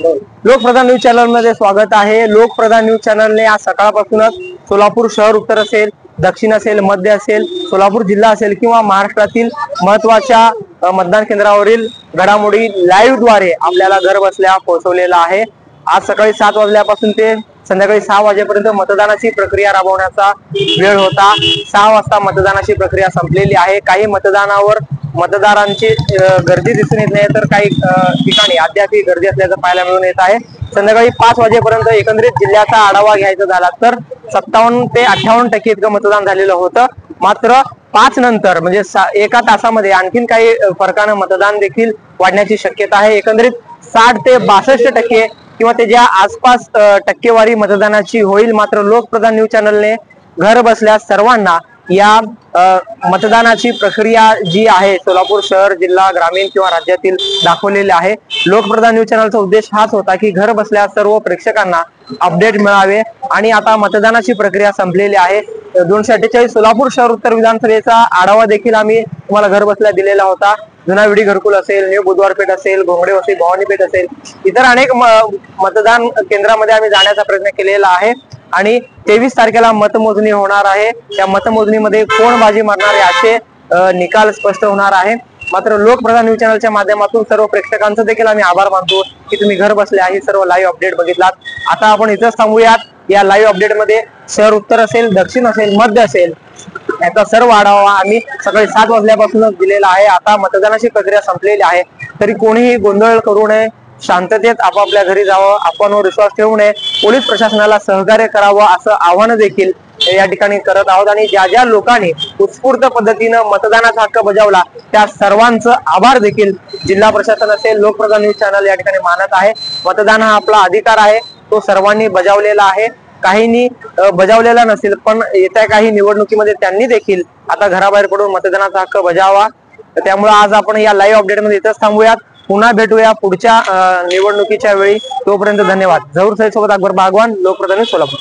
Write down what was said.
Lokpradhan news channel मध्ये स्वागत आहे। लोकप्रधान न्यूज चॅनलने आज सकाळपासूनच सोलापूर शहर उत्तर असेल, दक्षिण असेल, मध्य असेल, सोलापूर जिल्हा असेल किंवा महाराष्ट्रातील महत्त्वाच्या मतदान केंद्रावरील घडामोडी लाईव्ह द्वारे आपल्याला घर बसल्या पोहोचवलेला आहे। आज सकाळी 7 वाजल्यापासून ते संध्याकाळी 6 वाजेपर्यंत मतदानाची प्रक्रिया राबवण्याचा वेळ होता। 6 वाजता मतदानाची प्रक्रिया संपलेली आहे। काही मतदानावर मतदारांची गर्दी दिसून येत नाही, तर काही ठिकाणी अद्यापही गर्दी असल्याचं पाहायला मिळून येत आहे। संध्याकाळी 5 वाजेपर्यंत एकंदरीत जिल्ह्याचा आढावा घ्यायचा झाला तर 57 ते 58% इतकं मतदान झालेलं होतं। मात्र 5 नंतर म्हणजे 1 तासामध्ये आणखीन काही फरकानं मतदान देखील वाढण्याची शक्यता आहे। एकंदरीत 60 ते 62% किंवा त्याच्या आसपास टक्केवारी मतदानाची होईल। मात्र लोकप्रधान न्यूज चॅनलने घर बसल्या सर्वांना या मतदानाची प्रक्रिया जी आहे सोलापूर शहर, जिल्हा, ग्रामीण किंवा राज्यातील दाखवलेले आहे। लोकप्रधान न्यूज चॅनलचा उद्देश हाच होता की घर बसल्या सर्व प्रेक्षकांना अपडेट मिळावे आणि आता मतदानाची प्रक्रिया संपलेली आहे। 248 सोलापूर शहर उत्तर विधानसभेचा आढावा देखील आम्ही तुम्हाला घर बसल्या दिलेला होता। जुना विडी घरकुल असेल, न्यू बुधवारपेठ असेल, घोंगडे वस्ती, भवानीपेठ असेल, इतर अनेक मतदान केंद्रामध्ये आम्ही जाण्याचा प्रयत्न केलेला आहे आणि 23 तारखेला मतमोजणी होणार आहे। त्या मतमोजणीमध्ये कोण बाजी मारणार याचे निकाल स्पष्ट होणार आहे। मात्र लोकप्रधान न्यूज चॅनलच्या माध्यमातून सर्व प्रेक्षकांचं देखील आम्ही आभार मानतो की तुम्ही घर बसले आहे सर्व लाईव्ह अपडेट बघितलात। आता आपण इथंच थांबूयात। या लाईव्ह अपडेट मध्ये शहर उत्तर असेल, दक्षिण असेल, मध्य असेल, याचा सर्व आढावा आम्ही सकाळी 7 वाजल्यापासूनच दिलेला आहे। आता मतदानाची प्रक्रिया संपलेली आहे, तरी कोणीही गोंधळ करू नये, शांततेत आपापल्या घरी जावं, आपणवर विश्वास ठेवू नये, पोलीस प्रशासनाला सहकार्य करावं असं आवाहन देखील या ठिकाणी करत आहोत। आणि ज्या ज्या लोकांनी उत्स्फूर्त पद्धतीनं मतदानाचा हक्क बजावला त्या सर्वांचं आभार देखील जिल्हा प्रशासन असेल, लोकप्रधान न्यूज चॅनल या ठिकाणी मानत आहे। मतदान हा आपला अधिकार आहे, तो सर्वांनी बजावलेला आहे। काहींनी बजावलेला नसेल, पण येत्या काही निवडणुकीमध्ये त्यांनी देखील आता घराबाहेर पडून मतदानाचा हक्क बजावा। त्यामुळे आज आपण या लाईव्ह अपडेटमध्ये इथंच थांबूयात। पुन्हा भेटूया पुढच्या निवडणुकीच्या वेळी। तोपर्यंत धन्यवाद। झहूर सईद सोबत अकबर बागवान, लोकप्रधान सोलापूर।